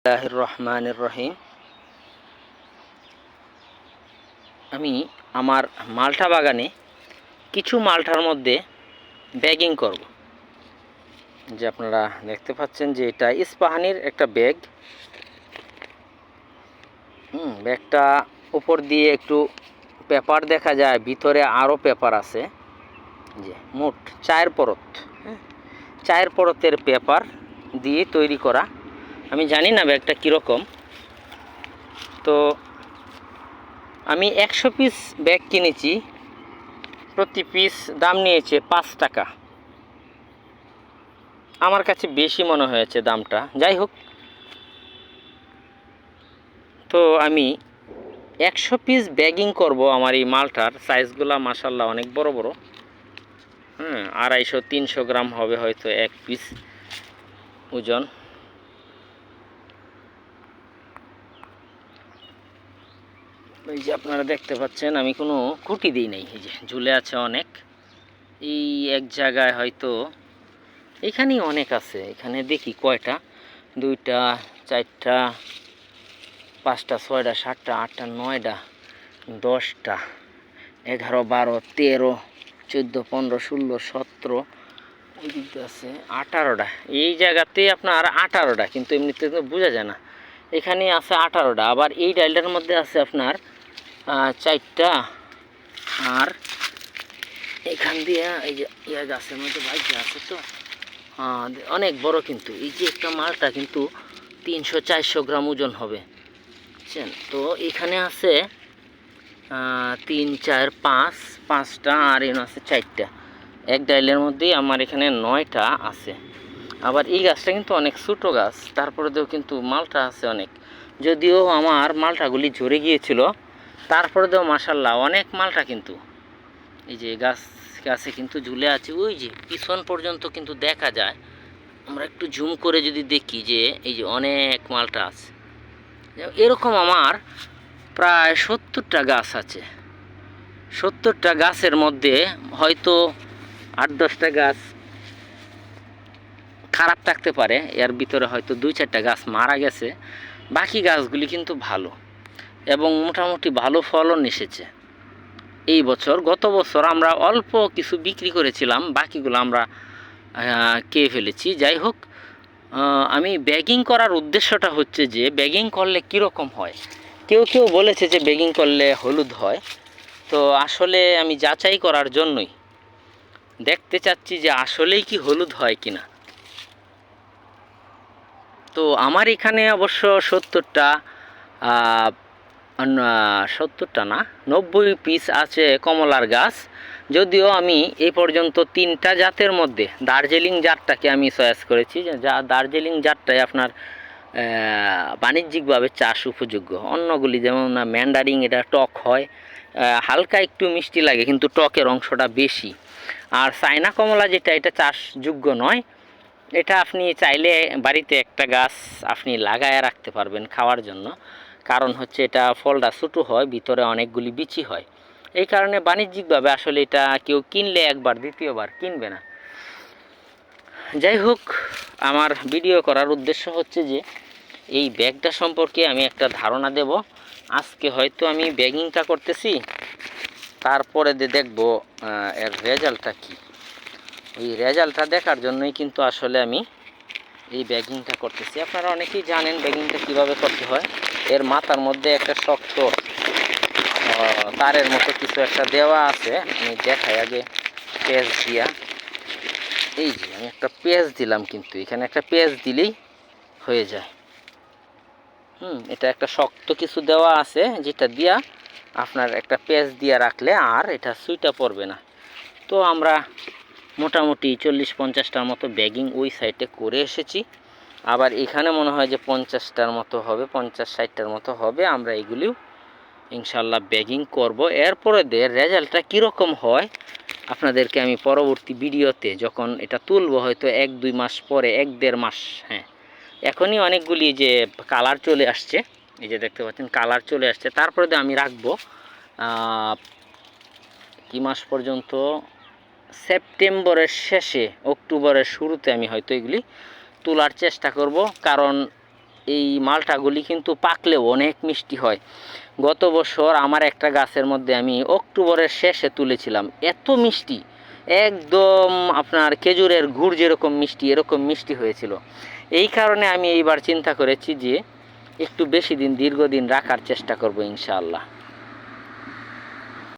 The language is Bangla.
বিসমিল্লাহির রহমানির রহিম। আমি আমার মালটা বাগানে কিছু মালটার মধ্যে ব্যাগিং করব। যে আপনারা দেখতে পাচ্ছেন যে এটা ইস্পাহানির একটা ব্যাগ। ব্যাগটা উপর দিয়ে একটু পেপার দেখা যায়, ভিতরে আরও পেপার আছে। যে মোট 4 পরত, 4 পরতের পেপার দিয়ে তৈরি করা। আমি জানি না ব্যাগটা কীরকম। তো আমি 100 পিস ব্যাগ কিনেছি, প্রতি পিস দাম নিয়েছে 5 টাকা। আমার কাছে বেশি মনে হয়েছে দামটা, যাই হোক। তো আমি 100 পিস ব্যাগিং করব। আমার এই মালটার সাইজগুলো মাশাল্লাহ অনেক বড় বড়। 250-300 গ্রাম হবে হয়তো এক পিস ওজন। এই যে আপনারা দেখতে পাচ্ছেন আমি কোনো খুঁটি দিই নাই, এই যে ঝুলে আছে অনেক। এই এক জায়গায় হয়তো এখানেই অনেক আছে। এখানে দেখি কয়টা, 2টা 4টা 5টা 6টা 7টা 8টা 9টা 10টা 11 12 13 14 15 16 17, ওই দিকটা আছে 18টা। এই জায়গাতেই আপনার 18টা, কিন্তু এমনিতে তো বোঝা যায় না। এখানে আছে 18টা। আবার এই ডালটার মধ্যে আছে আপনার 4টা। আর এখান দিয়ে এই যে ইয়া গাছের মধ্যে বাইকে আছে, তো অনেক বড়। কিন্তু এই যে একটা মালটা কিন্তু 300-400 গ্রাম ওজন হবে, বুঝছেন? তো এখানে আছে 3 4 5, 5টা, আর এখানে আছে 4টা। এক ডাইলের মধ্যেই আমার এখানে 9টা আছে। আবার এই গাছটা কিন্তু অনেক ছোটো গাছ, তারপরেও কিন্তু মালটা আছে অনেক। যদিও আমার মালটাগুলি ঝরে গিয়েছিল, তারপরেও মাশাল্লাহ অনেক মালটা কিন্তু এই যে গাছে কিন্তু ঝুলে আছে। ওই যে পিছন পর্যন্ত কিন্তু দেখা যায়। আমরা একটু জুম করে যদি দেখি যে এই যে অনেক মালটা আছে। এরকম আমার প্রায় 70টা গাছ আছে। 70টা গাছের মধ্যে হয়তো 8-10টা গাছ খারাপ থাকতে পারে, এর ভিতরে হয়তো 2-4টা গাছ মারা গেছে। বাকি গাছগুলি কিন্তু ভালো এবং মোটামুটি ভালো ফলন এসেছে এই বছর। গত বছর আমরা অল্প কিছু বিক্রি করেছিলাম, বাকিগুলো আমরা খেয়ে ফেলেছি। যাই হোক, আমি ব্যাগিং করার উদ্দেশ্যটা হচ্ছে যে ব্যাগিং করলে কীরকম হয়। কেউ কেউ বলেছে যে ব্যাগিং করলে হলুদ হয়। তো আসলে আমি যাচাই করার জন্যই দেখতে চাচ্ছি যে আসলেই কি হলুদ হয় কিনা। তো আমার এখানে অবশ্য 70টা 70টা না 90 পিস আছে কমলার গাছ। যদিও আমি এই পর্যন্ত 3টা জাতের মধ্যে দার্জিলিং জাতটাকে আমি চয়েস করেছি, যা দার্জিলিং জাতটাই আপনার বাণিজ্যিকভাবে চাষ উপযোগ্য। অন্যগুলি যেমন ম্যান্ডারিং, এটা টক হয়, হালকা একটু মিষ্টি লাগে কিন্তু টকের অংশটা বেশি। আর চায়না কমলা যেটা, এটা চাষযোগ্য নয়। এটা আপনি চাইলে বাড়িতে একটা গাছ আপনি লাগায় রাখতে পারবেন খাওয়ার জন্য। কারণ হচ্ছে এটা ফলটা ছোটো হয়, ভিতরে অনেকগুলি বিচি হয়। এই কারণে বাণিজ্যিকভাবে আসলে এটা কেউ কিনলে একবার দ্বিতীয়বার কিনবে না। যাই হোক, আমার ভিডিও করার উদ্দেশ্য হচ্ছে যে এই ব্যাগটা সম্পর্কে আমি একটা ধারণা দেব। আজকে হয়তো আমি ব্যাগিংটা করতেছি, তারপরে দেখব এর রেজাল্টটা কী। এই রেজাল্টটা দেখার জন্যই কিন্তু আসলে আমি এই ব্যাগিংটা করতেছি। আপনারা অনেকেই জানেন ব্যাগিংটা কিভাবে করতে হয়। এর মাথার মধ্যে একটা শক্ত তারের মতো কিছু একটা দেওয়া আছে। আমি দেখাই আগে পেঁচ দিয়া। এই যে আমি একটা পেঁচ দিলাম, কিন্তু এখানে একটা পেঁচ দিলেই হয়ে যায়। এটা একটা শক্ত কিছু দেওয়া আছে, যেটা দিয়া আপনার একটা পেঁচ দিয়া রাখলে আর এটা সুইটা পড়বে না। তো আমরা মোটামুটি 40-50টার মতো ব্যাগিং ওই সাইডে করে এসেছি। আবার এখানে মনে হয় যে 50টার মতো হবে, 50-60টার মতো হবে। আমরা এগুলিও ইনশাল্লাহ ব্যাগিং করব। এরপরে রেজাল্টটা কীরকম হয় আপনাদেরকে আমি পরবর্তী ভিডিওতে যখন এটা তুলব, হয়তো 1-2 মাস পরে, 1-1.5 মাস, এখনই অনেকগুলি যে কালার চলে আসছে, এই যে দেখতে পাচ্ছেন কালার চলে আসছে। তারপরে আমি রাখবো কি মাস পর্যন্ত, সেপ্টেম্বরের শেষে অক্টোবরের শুরুতে আমি হয়তো এগুলি তোলার চেষ্টা করব। কারণ এই মালটাগুলি কিন্তু পাকলেও অনেক মিষ্টি হয়। গত বছর আমার একটা গাছের মধ্যে আমি অক্টোবরের শেষে তুলেছিলাম, এত মিষ্টি, একদম আপনার খেজুরের গুড় যেরকম মিষ্টি এরকম মিষ্টি হয়েছিল। এই কারণে আমি এইবার চিন্তা করেছি যে একটু বেশি দিন দীর্ঘদিন রাখার চেষ্টা করব ইনশাআল্লাহ।